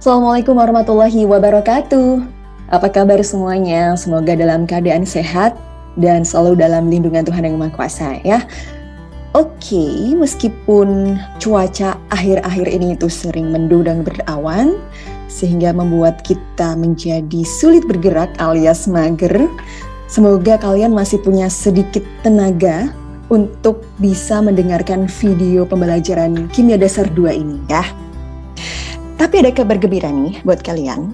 Assalamualaikum warahmatullahi wabarakatuh. Apa kabar semuanya? Semoga dalam keadaan sehat dan selalu dalam lindungan Tuhan Yang Maha Kuasa ya. Oke, meskipun cuaca akhir-akhir ini itu sering mendung dan berawan, sehingga membuat kita menjadi sulit bergerak alias mager, semoga kalian masih punya sedikit tenaga untuk bisa mendengarkan video pembelajaran Kimia Dasar 2 ini ya. Tapi ada kabar gembira nih buat kalian.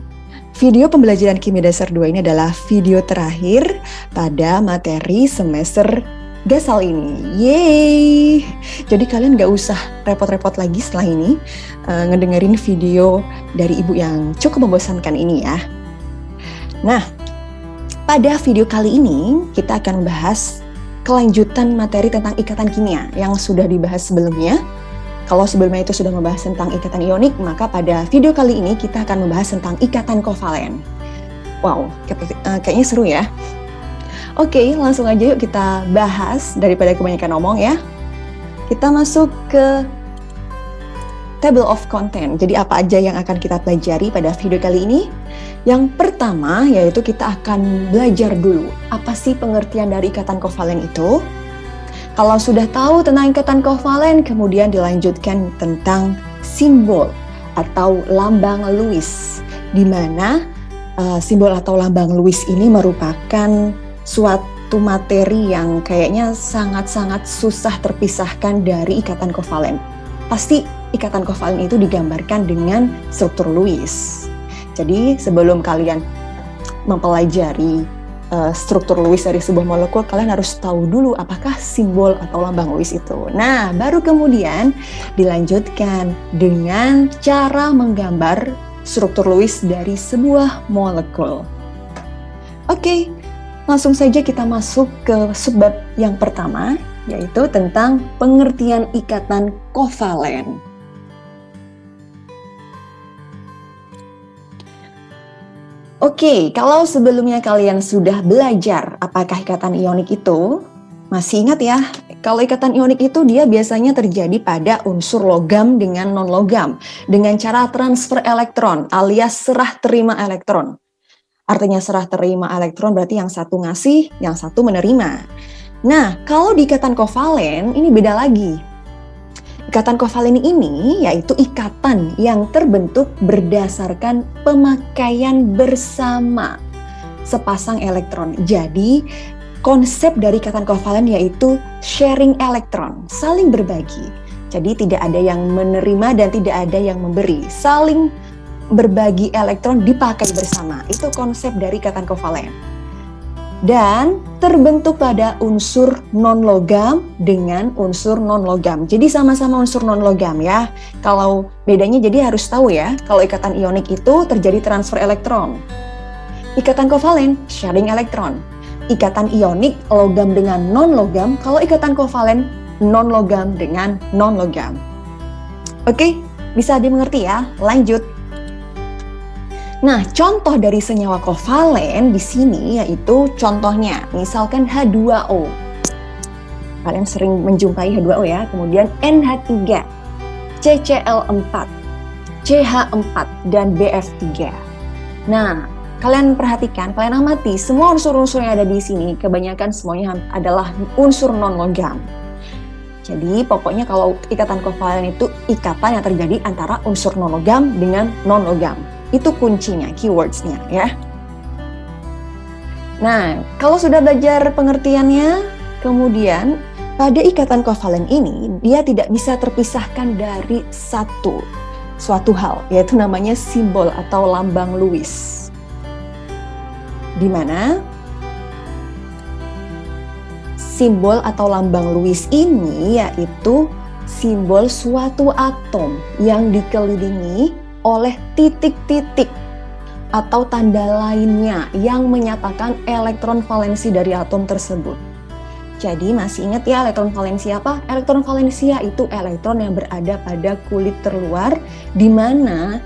Video pembelajaran Kimia Dasar 2 ini adalah video terakhir pada materi semester Gasal ini. Yeay! Jadi kalian gak usah repot-repot lagi setelah ini ngedengerin video dari ibu yang cukup membosankan ini ya. Nah, pada video kali ini kita akan membahas kelanjutan materi tentang ikatan kimia yang sudah dibahas sebelumnya. Kalau sebelumnya itu sudah membahas tentang ikatan ionik, maka pada video kali ini kita akan membahas tentang ikatan kovalen. Wow, kayaknya seru ya. Oke, langsung aja yuk kita bahas daripada kebanyakan ngomong ya. Kita masuk ke table of content. Jadi apa aja yang akan kita pelajari pada video kali ini? Yang pertama yaitu kita akan belajar dulu apa sih pengertian dari ikatan kovalen itu. Kalau sudah tahu tentang ikatan kovalen, kemudian dilanjutkan tentang simbol atau lambang Lewis, di mana simbol atau lambang Lewis ini merupakan suatu materi yang kayaknya sangat-sangat susah terpisahkan dari ikatan kovalen. Pasti ikatan kovalen itu digambarkan dengan struktur Lewis. Jadi sebelum kalian mempelajari struktur Lewis dari sebuah molekul, kalian harus tahu dulu apakah simbol atau lambang Lewis itu. Nah, baru kemudian dilanjutkan dengan cara menggambar struktur Lewis dari sebuah molekul. Oke, langsung saja kita masuk ke subbab yang pertama, yaitu tentang pengertian ikatan kovalen. Oke, kalau sebelumnya kalian sudah belajar apakah ikatan ionik itu, masih ingat ya, kalau ikatan ionik itu dia biasanya terjadi pada unsur logam dengan non-logam, dengan cara transfer elektron alias serah terima elektron. Artinya serah terima elektron berarti yang satu ngasih, yang satu menerima. Nah, kalau di ikatan kovalen ini beda lagi. Ikatan kovalen ini yaitu ikatan yang terbentuk berdasarkan pemakaian bersama sepasang elektron. Jadi, konsep dari ikatan kovalen yaitu sharing elektron, saling berbagi. Jadi, tidak ada yang menerima dan tidak ada yang memberi, saling berbagi elektron dipakai bersama. Itu konsep dari ikatan kovalen. Dan terbentuk pada unsur non-logam dengan unsur non-logam. Jadi sama-sama unsur non-logam ya. Kalau bedanya jadi harus tahu ya, kalau ikatan ionik itu terjadi transfer elektron. Ikatan kovalen, sharing elektron. Ikatan ionik, logam dengan non-logam. Kalau ikatan kovalen, non-logam dengan non-logam. Oke, bisa dimengerti ya? Lanjut. Nah, contoh dari senyawa kovalen di sini yaitu contohnya, misalkan H2O. Kalian sering menjumpai H2O ya, kemudian NH3, CCl4, CH4, dan BF3. Nah, kalian perhatikan, kalian amati, semua unsur-unsur yang ada di sini, kebanyakan semuanya adalah unsur non-logam. Jadi, pokoknya kalau ikatan kovalen itu ikatan yang terjadi antara unsur non-logam dengan non-logam. Itu kuncinya, keywords-nya ya. Nah, kalau sudah belajar pengertiannya, kemudian pada ikatan kovalen ini, dia tidak bisa terpisahkan dari suatu hal, yaitu namanya simbol atau lambang Lewis. Di mana simbol atau lambang Lewis ini yaitu simbol suatu atom yang dikelilingi oleh titik-titik atau tanda lainnya yang menyatakan elektron valensi dari atom tersebut. Jadi masih ingat ya elektron valensi apa? Elektron valensia itu elektron yang berada pada kulit terluar, di mana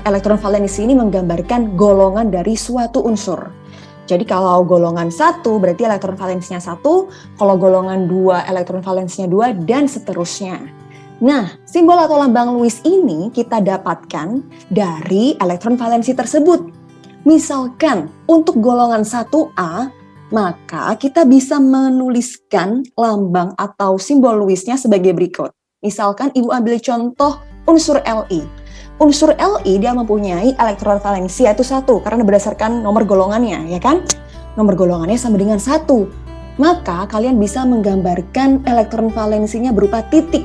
elektron valensi ini menggambarkan golongan dari suatu unsur. Jadi kalau golongan 1 berarti elektron valensinya 1, kalau golongan 2 elektron valensinya 2, dan seterusnya. Nah, simbol atau lambang Lewis ini kita dapatkan dari elektron valensi tersebut. Misalkan untuk golongan 1A, maka kita bisa menuliskan lambang atau simbol Lewisnya sebagai berikut. Misalkan Ibu ambil contoh unsur Li. Unsur Li dia mempunyai elektron valensi yaitu 1 karena berdasarkan nomor golongannya, ya kan? Nomor golongannya sama dengan 1. Maka kalian bisa menggambarkan elektron valensinya berupa titik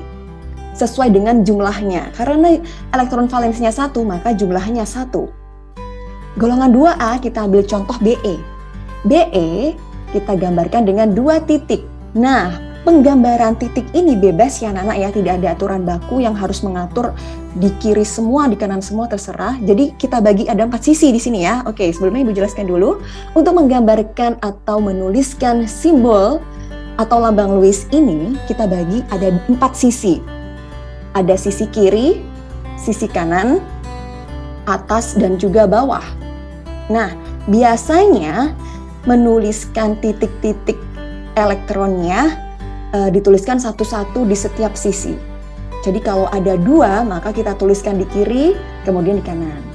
sesuai dengan jumlahnya. Karena elektron valensinya 1, maka jumlahnya 1. Golongan 2A kita ambil contoh Be. Be kita gambarkan dengan 2 titik. Nah, penggambaran titik ini bebas ya anak-anak ya, tidak ada aturan baku yang harus mengatur di kiri semua, di kanan semua, terserah. Jadi kita bagi ada 4 sisi di sini ya. Oke, sebelumnya Ibu jelaskan dulu. Untuk menggambarkan atau menuliskan simbol atau lambang Lewis ini, kita bagi ada 4 sisi. Ada sisi kiri, sisi kanan, atas, dan juga bawah. Nah, biasanya menuliskan titik-titik elektronnya dituliskan satu-satu di setiap sisi. Jadi kalau ada 2, maka kita tuliskan di kiri, kemudian di kanan.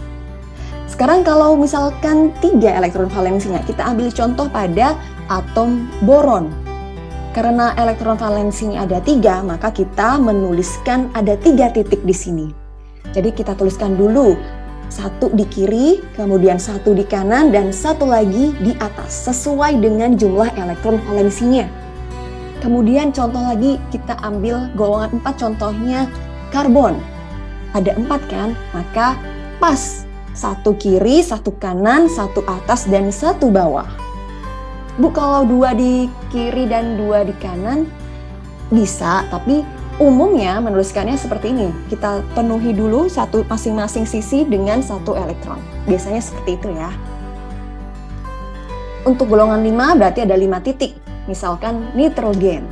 Sekarang kalau misalkan 3 elektron valensinya, kita ambil contoh pada atom boron. Karena elektron valensinya ada 3, maka kita menuliskan ada 3 titik di sini. Jadi kita tuliskan dulu 1 di kiri, kemudian 1 di kanan, dan 1 lagi di atas, sesuai dengan jumlah elektron valensinya. Kemudian contoh lagi kita ambil golongan 4, contohnya karbon. Ada 4 kan, maka pas 1 kiri, 1 kanan, 1 atas, dan 1 bawah. Bu, kalau 2 di kiri dan 2 di kanan bisa, tapi umumnya menuliskannya seperti ini. Kita penuhi dulu satu masing-masing sisi dengan 1 elektron. Biasanya seperti itu ya. Untuk golongan 5 berarti ada 5 titik. Misalkan nitrogen.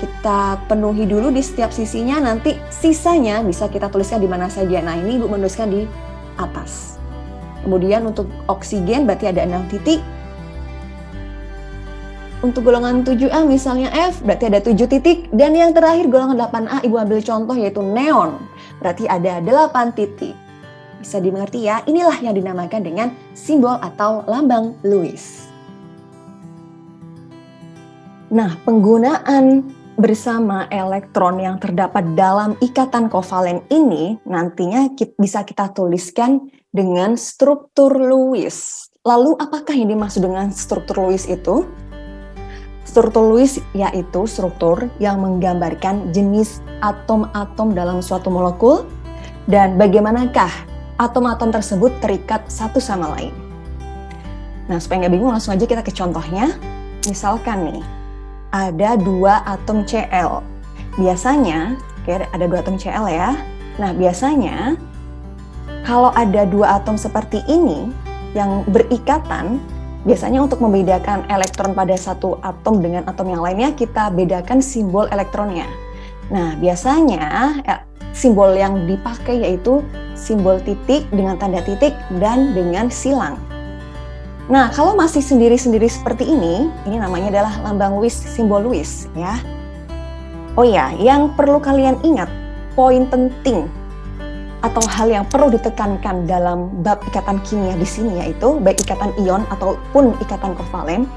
Kita penuhi dulu di setiap sisinya, nanti sisanya bisa kita tuliskan di mana saja. Nah, ini Ibu menuliskan di atas. Kemudian untuk oksigen berarti ada 6 titik. Untuk golongan 7A misalnya F berarti ada 7 titik. Dan yang terakhir golongan 8A Ibu ambil contoh yaitu neon. Berarti ada 8 titik. Bisa dimengerti ya, inilah yang dinamakan dengan simbol atau lambang Lewis. Nah, penggunaan bersama elektron yang terdapat dalam ikatan kovalen ini nantinya bisa kita tuliskan dengan struktur Lewis. Lalu apakah yang dimaksud dengan struktur Lewis itu? Struktur Lewis yaitu struktur yang menggambarkan jenis atom-atom dalam suatu molekul dan bagaimanakah atom-atom tersebut terikat satu sama lain. Nah, supaya nggak bingung langsung aja kita ke contohnya. Misalkan nih, ada 2 atom Cl. Biasanya, ada 2 atom Cl ya. Nah, biasanya kalau ada 2 atom seperti ini yang berikatan, biasanya untuk membedakan elektron pada satu atom dengan atom yang lainnya, kita bedakan simbol elektronnya. Nah, biasanya simbol yang dipakai yaitu simbol titik dengan tanda titik dan dengan silang. Nah, kalau masih sendiri-sendiri seperti ini namanya adalah lambang Lewis, simbol Lewis ya. Oh ya, yang perlu kalian ingat, poin penting atau hal yang perlu ditekankan dalam bab ikatan kimia di sini yaitu baik ikatan ion ataupun ikatan kovalen,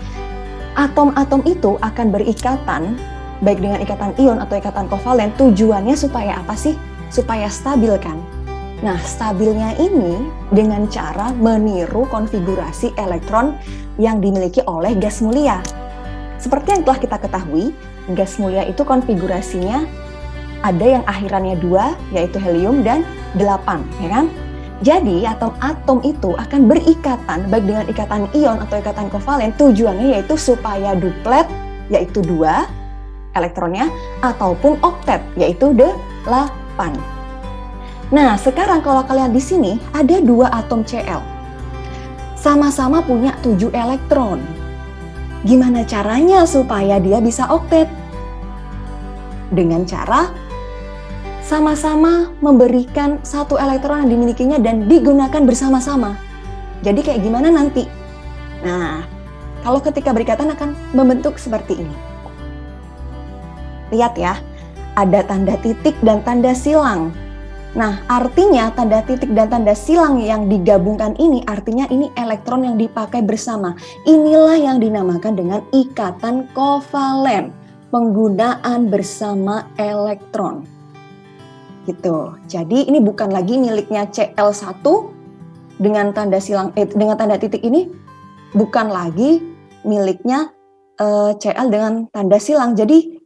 atom-atom itu akan berikatan baik dengan ikatan ion atau ikatan kovalen. Tujuannya supaya apa sih? Supaya stabil kan? Nah, stabilnya ini dengan cara meniru konfigurasi elektron yang dimiliki oleh gas mulia. Seperti yang telah kita ketahui, gas mulia itu konfigurasinya ada yang akhirannya 2, yaitu helium, dan 8, ya kan? Jadi, atom-atom itu akan berikatan, baik dengan ikatan ion atau ikatan kovalen, tujuannya yaitu supaya duplet, yaitu 2 elektronnya, ataupun oktet, yaitu 8. Nah, sekarang kalau kalian di sini, ada 2 atom Cl. Sama-sama punya 7 elektron. Gimana caranya supaya dia bisa oktet? Dengan cara sama-sama memberikan 1 elektron yang dimilikinya dan digunakan bersama-sama. Jadi kayak gimana nanti? Nah, kalau ketika berikatan akan membentuk seperti ini. Lihat ya, ada tanda titik dan tanda silang. Nah, artinya tanda titik dan tanda silang yang digabungkan ini artinya ini elektron yang dipakai bersama. Inilah yang dinamakan dengan ikatan kovalen, penggunaan bersama elektron. Gitu. Jadi ini bukan lagi miliknya Cl1 dengan tanda silang dengan tanda titik ini bukan lagi miliknya Cl dengan tanda silang. Jadi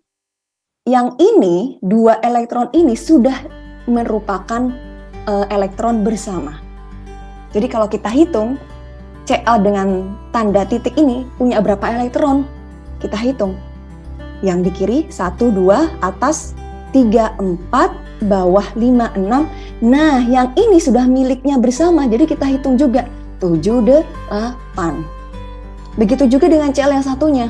yang ini, dua elektron ini sudah merupakan elektron bersama. Jadi kalau kita hitung Cl dengan tanda titik ini punya berapa elektron? Kita hitung. Yang di kiri 1, 2, atas 3, 4, bawah 5, 6. Nah, yang ini sudah miliknya bersama. Jadi kita hitung juga 7, 8. Begitu juga dengan Cl yang satunya.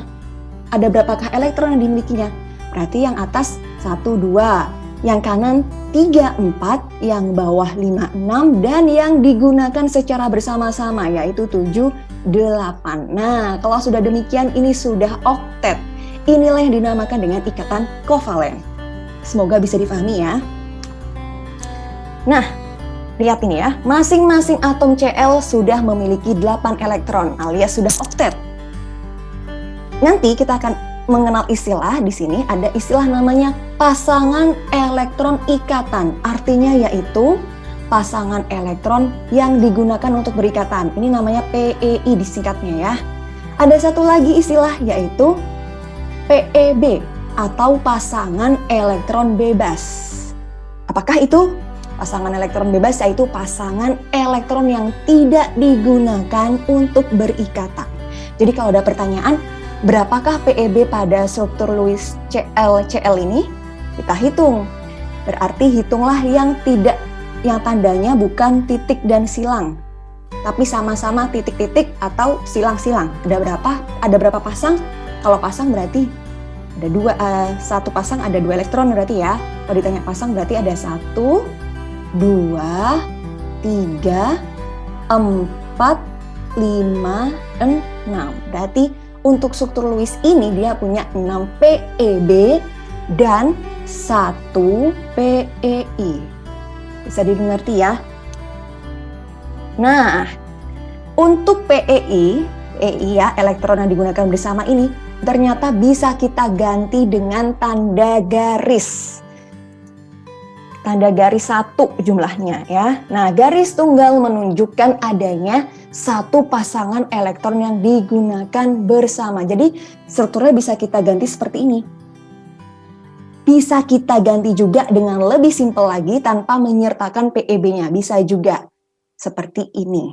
Ada berapakah elektron yang dimilikinya? Berarti yang atas 1, 2. Yang kanan 3, 4, yang bawah 5, 6, dan yang digunakan secara bersama-sama yaitu 7, 8. Nah, kalau sudah demikian ini sudah oktet. Inilah yang dinamakan dengan ikatan kovalen. Semoga bisa difahami ya. Nah, lihat ini ya, masing-masing atom Cl sudah memiliki 8 elektron alias sudah oktet. Nanti kita akan mengenal istilah di sini, ada istilah namanya pasangan elektron ikatan. Artinya yaitu pasangan elektron yang digunakan untuk berikatan. Ini namanya PEI disingkatnya ya. Ada satu lagi istilah yaitu PEB atau pasangan elektron bebas. Apakah itu? Pasangan elektron bebas yaitu pasangan elektron yang tidak digunakan untuk berikatan. Jadi kalau ada pertanyaan, berapakah PEB pada struktur Lewis Cl ini? Kita hitung. Berarti hitunglah yang tandanya bukan titik dan silang, tapi sama-sama titik-titik atau silang-silang. Ada berapa pasang? Kalau pasang berarti ada satu pasang ada 2 elektron berarti ya. Kalau ditanya pasang berarti ada 1, 2, 3, 4, 5, 6. Berarti untuk struktur Lewis ini dia punya 6 PEB dan 1 PEI. Bisa dimengerti ya? Nah, untuk PEI ya, elektron yang digunakan bersama ini ternyata bisa kita ganti dengan tanda garis. Tanda garis 1 jumlahnya ya. Nah, garis tunggal menunjukkan adanya satu pasangan elektron yang digunakan bersama. Jadi strukturnya bisa kita ganti seperti ini. Bisa kita ganti juga dengan lebih simpel lagi tanpa menyertakan PEB-nya. Bisa juga seperti ini.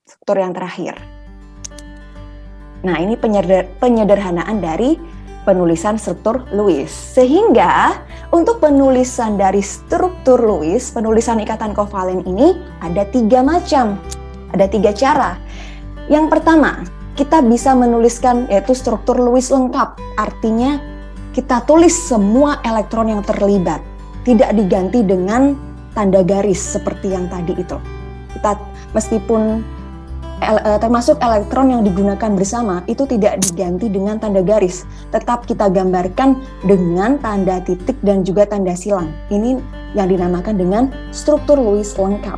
Struktur yang terakhir. Nah, ini penyederhanaan dari penulisan struktur Lewis. Sehingga untuk penulisan dari struktur Lewis, penulisan ikatan kovalen ini ada 3 macam. Ada 3 cara. Yang pertama, kita bisa menuliskan yaitu struktur Lewis lengkap. Artinya kita tulis semua elektron yang terlibat. Tidak diganti dengan tanda garis seperti yang tadi itu. Kita meskipun termasuk elektron yang digunakan bersama itu tidak diganti dengan tanda garis, tetap kita gambarkan dengan tanda titik dan juga tanda silang. Ini yang dinamakan dengan struktur Lewis lengkap.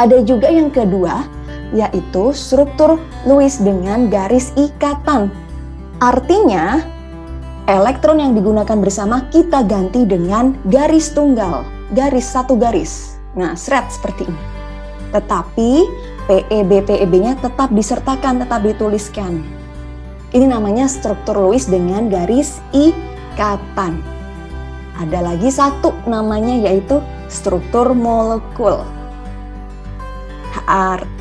Ada juga yang kedua, yaitu struktur Lewis dengan garis ikatan. Artinya elektron yang digunakan bersama kita ganti dengan garis tunggal, satu garis. Nah, seret seperti ini. Tetapi PEB-nya tetap disertakan, tetap dituliskan. Ini namanya struktur Lewis dengan garis ikatan. Ada lagi satu namanya yaitu struktur molekul.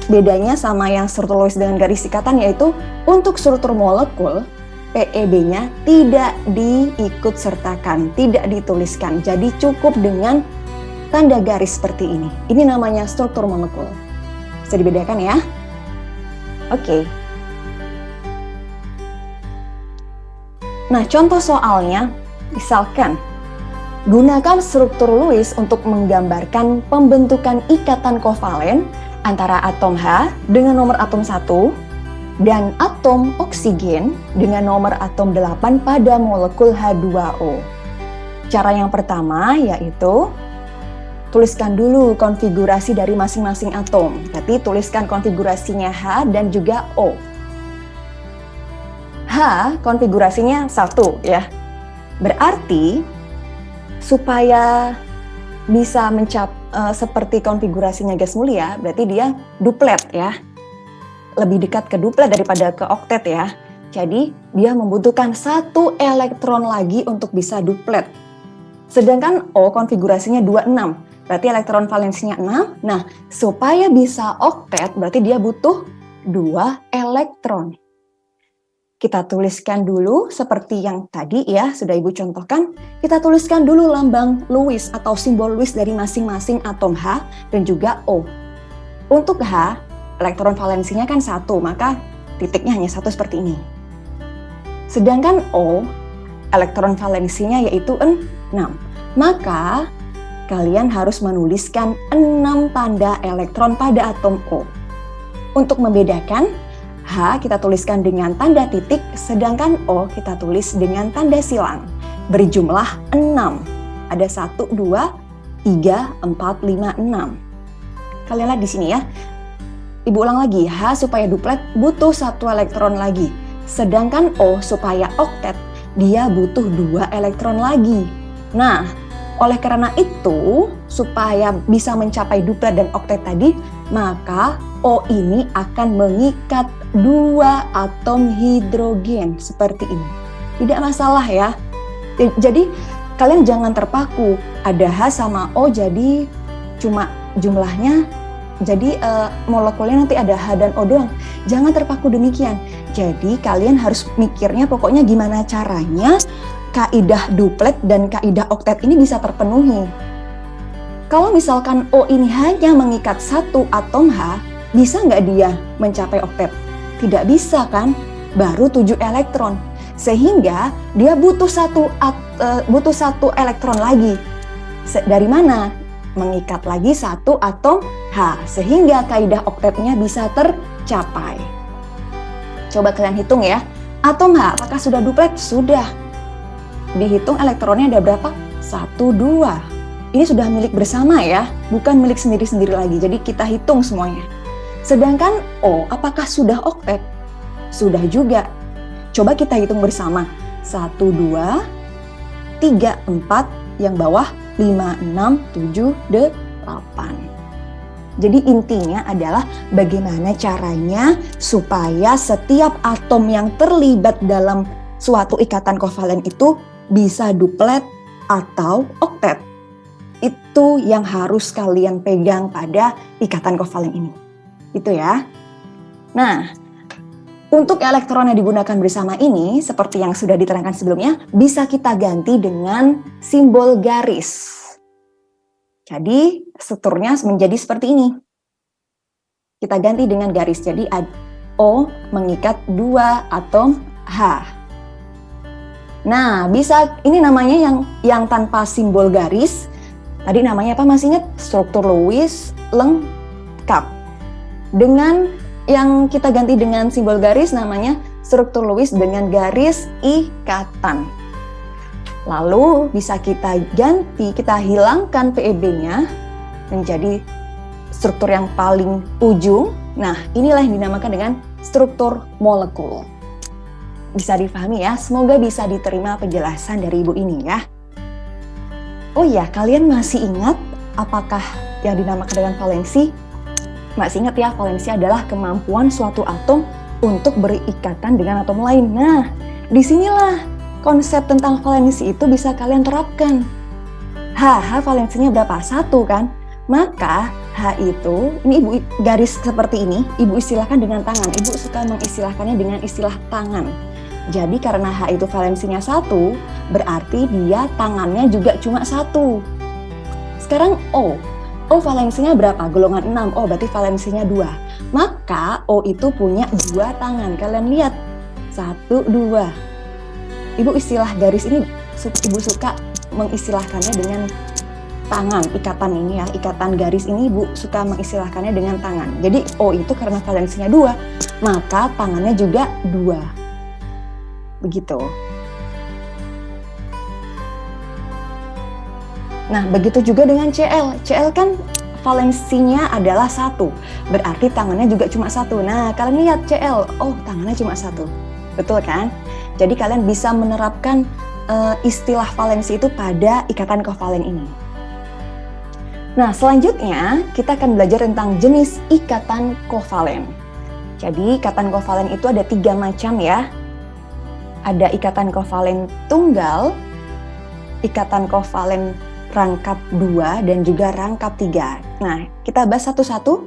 Bedanya sama yang struktur Lewis dengan garis ikatan yaitu untuk struktur molekul PEB-nya tidak diikut sertakan, tidak dituliskan. Jadi cukup dengan tanda garis seperti ini. Ini namanya struktur molekul. Bisa dibedakan ya? Oke. Nah, contoh soalnya, misalkan gunakan struktur Lewis untuk menggambarkan pembentukan ikatan kovalen antara atom H dengan nomor atom 1 dan atom oksigen dengan nomor atom 8 pada molekul H2O. Cara yang pertama yaitu tuliskan dulu konfigurasi dari masing-masing atom. Berarti tuliskan konfigurasinya H dan juga O. H konfigurasinya 1 ya. Berarti supaya bisa seperti konfigurasinya gas mulia, berarti dia duplet ya. Lebih dekat ke duplet daripada ke oktet ya. Jadi dia membutuhkan 1 elektron lagi untuk bisa duplet. Sedangkan O konfigurasinya 26, berarti elektron valensinya 6. Nah, supaya bisa oktet berarti dia butuh 2 elektron. Kita tuliskan dulu seperti yang tadi ya, sudah Ibu contohkan. Kita tuliskan dulu lambang Lewis atau simbol Lewis dari masing-masing atom H dan juga O. Untuk H, elektron valensinya kan 1, maka titiknya hanya 1 seperti ini. Sedangkan O, elektron valensinya yaitu 6. Maka kalian harus menuliskan 6 tanda elektron pada atom O. Untuk membedakan, H kita tuliskan dengan tanda titik, sedangkan O kita tulis dengan tanda silang. Berjumlah 6. Ada 1, 2, 3, 4, 5, 6. Kalian lihat di sini ya. Ibu ulang lagi, H supaya duplet butuh 1 elektron lagi. Sedangkan O supaya oktet, dia butuh 2 elektron lagi. Nah, oleh karena itu, supaya bisa mencapai duplet dan oktet tadi, maka O ini akan mengikat 2 atom hidrogen seperti ini. Tidak masalah ya. Jadi, kalian jangan terpaku. Ada H sama O jadi cuma jumlahnya, jadi molekulnya nanti ada H dan O doang. Jangan terpaku demikian. Jadi kalian harus mikirnya pokoknya gimana caranya kaidah duplet dan kaidah oktet ini bisa terpenuhi. Kalau misalkan O ini hanya mengikat 1 atom H, bisa nggak dia mencapai oktet? Tidak bisa kan? Baru 7 elektron. Sehingga dia butuh 1 elektron lagi. Dari mana? Mengikat lagi 1 atom H, sehingga kaidah oktetnya bisa tercapai. Coba kalian hitung ya, atom H apakah sudah duplet? Sudah. Dihitung elektronnya ada berapa? 1, 2. Ini sudah milik bersama ya, bukan milik sendiri-sendiri lagi, jadi kita hitung semuanya. Sedangkan O apakah sudah oktet? Sudah juga. Coba kita hitung bersama, 1, 2, 3, 4, yang bawah 5, 6, 7, 8. Jadi intinya adalah bagaimana caranya supaya setiap atom yang terlibat dalam suatu ikatan kovalen itu bisa duplet atau oktet. Itu yang harus kalian pegang pada ikatan kovalen ini. Itu ya. Nah, untuk elektron yang digunakan bersama ini, seperti yang sudah diterangkan sebelumnya, bisa kita ganti dengan simbol garis. Jadi, strukturnya menjadi seperti ini. Kita ganti dengan garis, jadi O mengikat 2 atom H. Nah, bisa, ini namanya yang tanpa simbol garis. Tadi namanya apa, masih ingat? Struktur Lewis lengkap. Dengan yang kita ganti dengan simbol garis namanya struktur Lewis dengan garis ikatan. Lalu bisa kita ganti, kita hilangkan PEB-nya menjadi struktur yang paling ujung. Nah, inilah yang dinamakan dengan struktur molekul. Bisa difahami ya, semoga bisa diterima penjelasan dari Ibu ini ya. Oh iya, kalian masih ingat apakah yang dinamakan dengan valensi? Masih ingat ya, valensi adalah kemampuan suatu atom untuk berikatan dengan atom lain. Nah, disinilah konsep tentang valensi itu bisa kalian terapkan. H valensinya berapa? 1 kan? Maka H itu, ini Ibu garis seperti ini, Ibu istilahkan dengan tangan. Ibu suka mengistilahkannya dengan istilah tangan. Jadi karena H itu valensinya 1, berarti dia tangannya juga cuma 1. Sekarang O valensinya berapa? Golongan 6. Oh, berarti valensinya 2. Maka O itu punya 2 tangan. Kalian lihat. 1, 2. Ibu istilah garis ini, Ibu suka mengistilahkannya dengan tangan, ikatan ini ya, ikatan garis ini Ibu suka mengistilahkannya dengan tangan. Jadi O itu karena valensinya 2, maka tangannya juga 2. Begitu. Nah, begitu juga dengan Cl. Cl kan valensinya adalah 1, berarti tangannya juga cuma 1. Nah, kalian lihat Cl, oh tangannya cuma 1. Betul kan? Jadi kalian bisa menerapkan istilah valensi itu pada ikatan kovalen ini. Nah, selanjutnya kita akan belajar tentang jenis ikatan kovalen. Jadi, ikatan kovalen itu ada 3 macam ya. Ada ikatan kovalen tunggal, ikatan kovalen rangkap 2, dan juga rangkap 3. Nah, kita bahas satu-satu.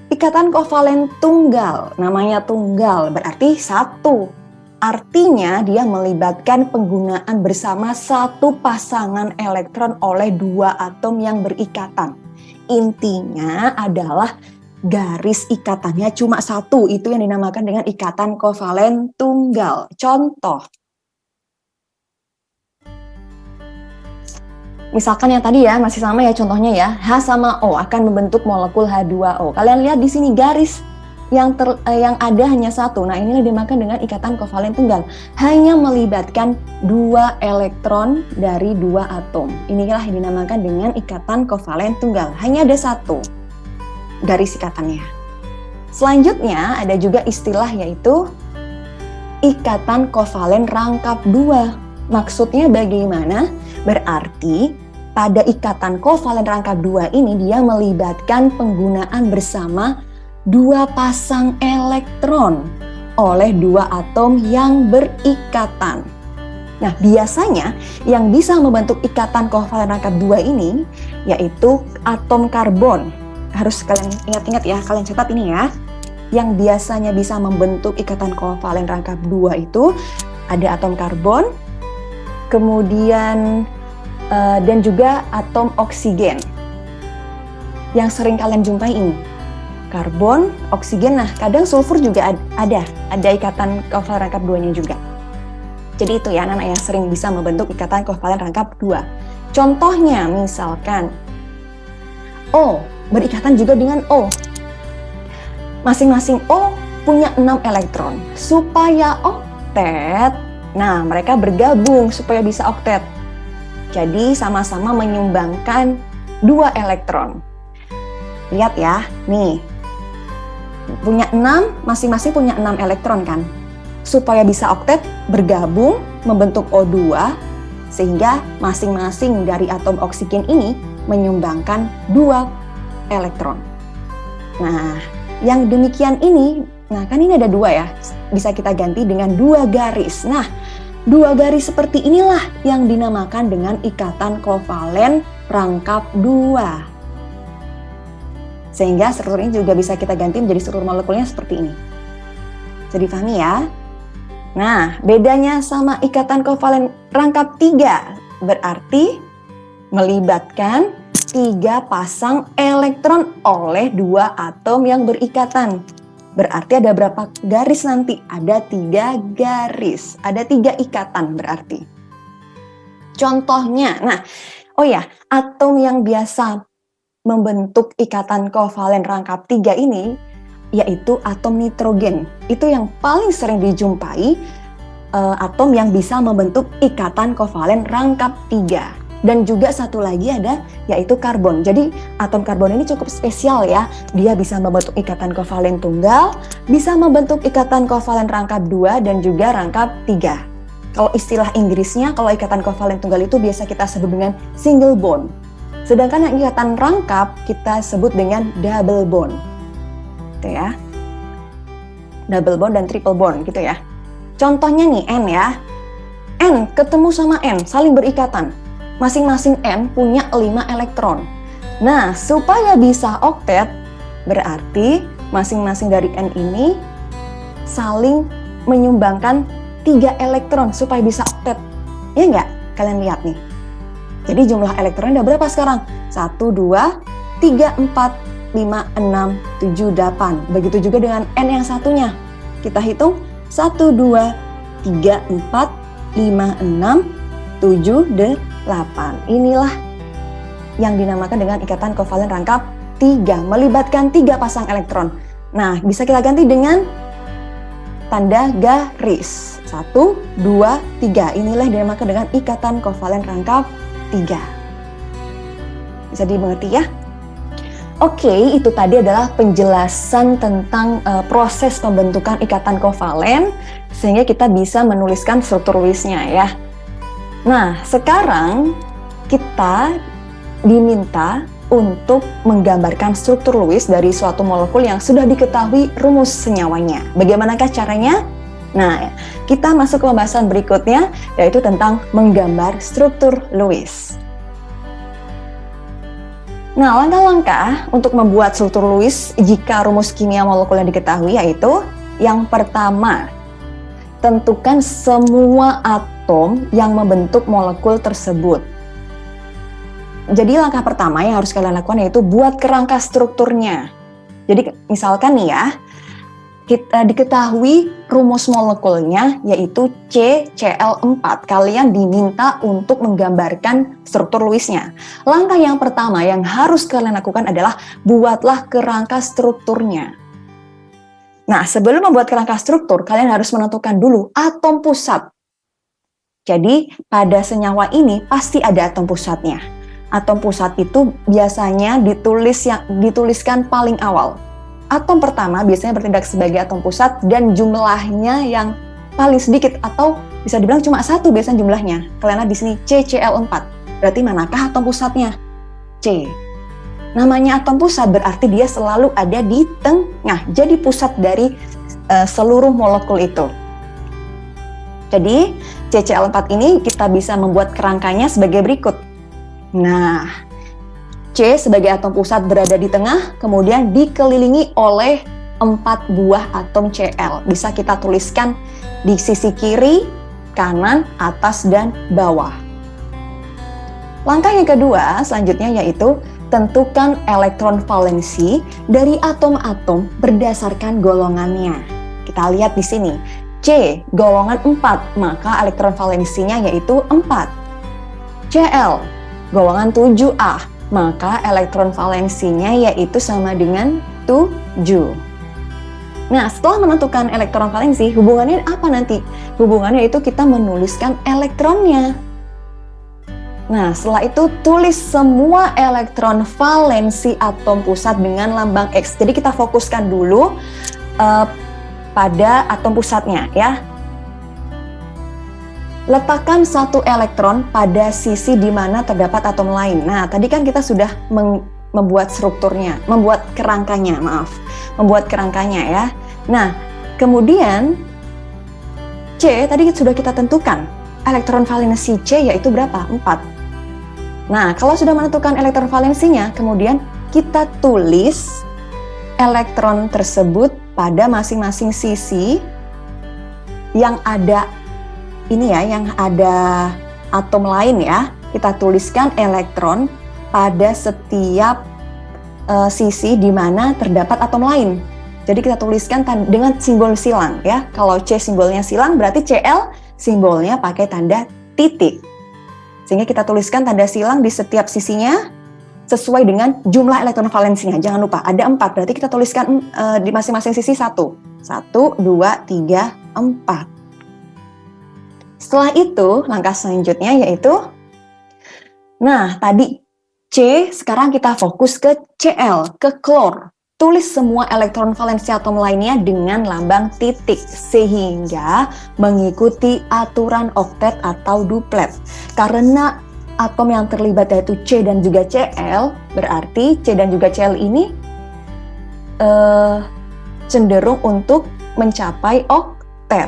Ikatan kovalen tunggal, namanya tunggal berarti 1. Artinya dia melibatkan penggunaan bersama satu pasangan elektron oleh 2 atom yang berikatan. Intinya adalah garis ikatannya cuma 1, itu yang dinamakan dengan ikatan kovalen tunggal. Contoh, misalkan yang tadi ya, masih sama ya contohnya ya, H sama O akan membentuk molekul H2O. Kalian lihat di sini garis yang ada hanya 1. Nah, inilah dinamakan dengan ikatan kovalen tunggal. Hanya melibatkan 2 elektron dari 2 atom. Inilah yang dinamakan dengan ikatan kovalen tunggal. Hanya ada 1 garis ikatannya. Selanjutnya ada juga istilah yaitu ikatan kovalen rangkap 2. Maksudnya bagaimana? Berarti pada ikatan kovalen rangkap 2 ini dia melibatkan penggunaan bersama 2 pasang elektron oleh 2 atom yang berikatan. Nah, biasanya yang bisa membentuk ikatan kovalen rangkap 2 ini yaitu atom karbon. Harus kalian ingat-ingat ya, kalian catat ini ya. Yang biasanya bisa membentuk ikatan kovalen rangkap 2 itu ada atom karbon, kemudian dan juga atom oksigen. Yang sering kalian jumpai ini karbon, oksigen. Nah, kadang sulfur juga ada ikatan kovalen rangkap 2-nya juga. Jadi itu ya anak-anak yang sering bisa membentuk ikatan kovalen rangkap 2. Contohnya misalkan O berikatan juga dengan O. Masing-masing O punya 6 elektron. Supaya oktet, nah mereka bergabung supaya bisa oktet. Jadi sama-sama menyumbangkan 2 elektron. Lihat ya, nih. Punya 6, masing-masing punya 6 elektron kan. Supaya bisa oktet, bergabung, membentuk O2, sehingga masing-masing dari atom oksigen ini menyumbangkan 2 elektron. Nah, yang demikian ini, nah kan ini ada 2 ya, bisa kita ganti dengan 2 garis. Nah, 2 garis seperti inilah yang dinamakan dengan ikatan kovalen rangkap 2. Sehingga struktur ini juga bisa kita ganti menjadi struktur molekulnya seperti ini. Jadi dipahami ya? Nah, bedanya sama ikatan kovalen rangkap 3 berarti melibatkan 3 pasang elektron oleh 2 atom yang berikatan. Berarti ada berapa garis nanti? Ada 3 garis, ada 3 ikatan berarti. Contohnya, nah, oh ya, atom yang biasa membentuk ikatan kovalen rangkap 3 ini yaitu atom nitrogen. Itu yang paling sering dijumpai atom yang bisa membentuk ikatan kovalen rangkap 3. Dan juga satu lagi ada yaitu karbon. Jadi atom karbon ini cukup spesial ya. Dia bisa membentuk ikatan kovalen tunggal, bisa membentuk ikatan kovalen rangkap 2 dan juga rangkap 3. Kalau istilah Inggrisnya, kalau ikatan kovalen tunggal itu biasa kita sebut dengan single bond. Sedangkan yang ikatan rangkap kita sebut dengan double bond. Gitu ya. Double bond dan triple bond gitu ya. Contohnya nih N ya. N ketemu sama N saling berikatan. Masing-masing N punya 5 elektron. Nah, supaya bisa oktet berarti masing-masing dari N ini saling menyumbangkan 3 elektron supaya bisa oktet. Ya enggak? Kalian lihat nih. Jadi jumlah elektronnya udah berapa sekarang? 1, 2, 3, 4, 5, 6, 7, 8. Begitu juga dengan N yang satunya. Kita hitung 1, 2, 3, 4, 5, 6, 7, 8. Inilah yang dinamakan dengan ikatan kovalen rangkap 3, melibatkan 3 pasang elektron. Nah, bisa kita ganti dengan tanda garis. 1, 2, 3. Inilah yang dinamakan dengan ikatan kovalen rangkap 3. Bisa dimengerti ya? Oke, itu tadi adalah penjelasan tentang proses pembentukan ikatan kovalen sehingga kita bisa menuliskan struktur Lewis-nya ya. Nah, sekarang kita diminta untuk menggambarkan struktur Lewis dari suatu molekul yang sudah diketahui rumus senyawanya. Bagaimanakah caranya? Nah, kita masuk ke pembahasan berikutnya, yaitu tentang menggambar struktur Lewis. Nah, langkah-langkah untuk membuat struktur Lewis jika rumus kimia molekulnya diketahui yaitu yang pertama, tentukan semua atom yang membentuk molekul tersebut. Jadi langkah pertama yang harus kalian lakukan yaitu buat kerangka strukturnya. Jadi misalkan nih ya, kita diketahui rumus molekulnya yaitu CCl4. Kalian diminta untuk menggambarkan struktur Lewis-nya. Langkah yang pertama yang harus kalian lakukan adalah buatlah kerangka strukturnya. Nah, sebelum membuat kerangka struktur, kalian harus menentukan dulu atom pusat. Jadi, pada senyawa ini pasti ada atom pusatnya. Atom pusat itu biasanya dituliskan paling awal. Atom pertama biasanya bertindak sebagai atom pusat dan jumlahnya yang paling sedikit atau bisa dibilang cuma 1 biasanya jumlahnya. Kalian lihat di sini CCl4. Berarti manakah atom pusatnya? C. Namanya atom pusat berarti dia selalu ada di tengah. Jadi pusat dari seluruh molekul itu. Jadi CCl4 ini kita bisa membuat kerangkanya sebagai berikut. Nah, C sebagai atom pusat berada di tengah, kemudian dikelilingi oleh 4 buah atom Cl. Bisa kita tuliskan di sisi kiri, kanan, atas, dan bawah. Langkah yang kedua selanjutnya yaitu tentukan elektron valensi dari atom-atom berdasarkan golongannya. Kita lihat di sini, C golongan 4, maka elektron valensinya yaitu 4. Cl golongan 7A, maka elektron valensinya yaitu sama dengan 7. Nah, setelah menentukan elektron valensi, hubungannya apa nanti? Hubungannya itu kita menuliskan elektronnya. Nah, setelah itu tulis semua elektron valensi atom pusat dengan lambang X. Jadi kita fokuskan dulu pada atom pusatnya ya. Letakkan 1 elektron pada sisi di mana terdapat atom lain. Nah, tadi kan kita sudah membuat strukturnya, membuat kerangkanya ya. Nah, kemudian C tadi sudah kita tentukan. Elektron valensi C yaitu berapa? 4. Nah, kalau sudah menentukan elektron valensinya, kemudian kita tulis elektron tersebut pada masing-masing sisi yang ada ini ya, yang ada atom lain ya. Kita tuliskan elektron pada setiap sisi di mana terdapat atom lain. Jadi kita tuliskan dengan simbol silang ya. Kalau C simbolnya silang berarti Cl simbolnya pakai tanda titik. Sehingga kita tuliskan tanda silang di setiap sisinya sesuai dengan jumlah elektron valensinya. Jangan lupa ada 4, berarti kita tuliskan di masing-masing sisi 1. 1, 2, 3, 4. Setelah itu, langkah selanjutnya yaitu, nah tadi C, sekarang kita fokus ke Cl, ke klor. Tulis semua elektron valensi atom lainnya dengan lambang titik, sehingga mengikuti aturan oktet atau duplet. Karena atom yang terlibat yaitu C dan juga Cl, berarti C dan juga Cl ini cenderung untuk mencapai oktet.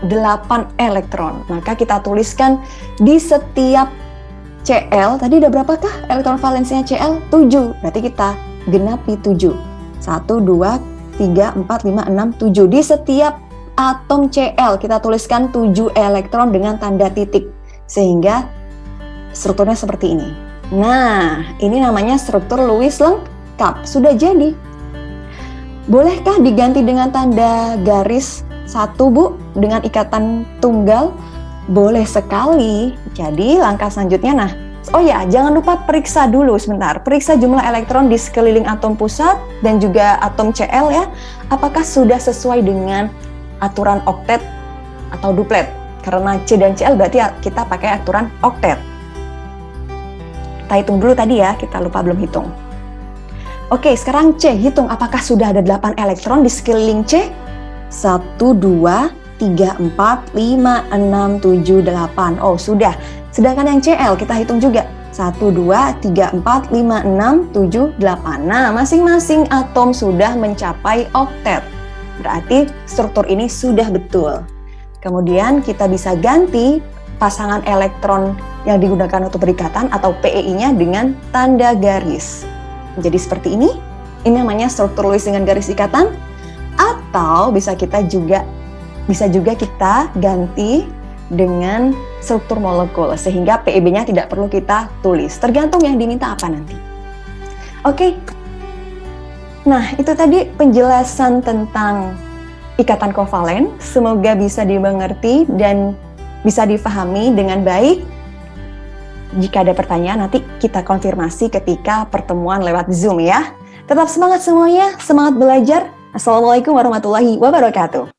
8 elektron. Maka kita tuliskan di setiap Cl, tadi ada berapakah elektron valensinya Cl? 7. Berarti kita genapi 7. 1, 2, 3, 4, 5, 6, 7. Di setiap atom Cl kita tuliskan 7 elektron dengan tanda titik. Sehingga strukturnya seperti ini. Nah, ini namanya struktur Lewis lengkap. Sudah jadi. Bolehkah diganti dengan tanda garis 1, Bu, dengan ikatan tunggal? Boleh sekali. Jadi langkah selanjutnya, nah Oh ya, jangan lupa periksa dulu sebentar. Periksa jumlah elektron di sekeliling atom pusat dan juga atom Cl ya. Apakah sudah sesuai dengan aturan oktet atau duplet? Karena C dan Cl berarti kita pakai aturan oktet. Kita hitung dulu tadi ya, kita lupa belum hitung. Oke, sekarang C, hitung apakah sudah ada 8 elektron di sekeliling C? 1, 2, 3, 4, 5, 6, 7, 8. Oh, sudah. Sedangkan yang Cl kita hitung juga. 1, 2, 3, 4, 5, 6, 7, 8. Nah, masing-masing atom sudah mencapai oktet. Berarti struktur ini sudah betul. Kemudian kita bisa ganti pasangan elektron yang digunakan untuk berikatan atau PEI-nya dengan tanda garis. Jadi seperti ini namanya struktur Lewis dengan garis ikatan. Atau bisa juga kita ganti dengan struktur molekul sehingga PEB-nya tidak perlu kita tulis. Tergantung yang diminta apa nanti. Oke. Nah, itu tadi penjelasan tentang ikatan kovalen. Semoga bisa dimengerti dan bisa difahami dengan baik. Jika ada pertanyaan, nanti kita konfirmasi ketika pertemuan lewat Zoom ya. Tetap semangat semuanya, semangat belajar. Assalamualaikum warahmatullahi wabarakatuh.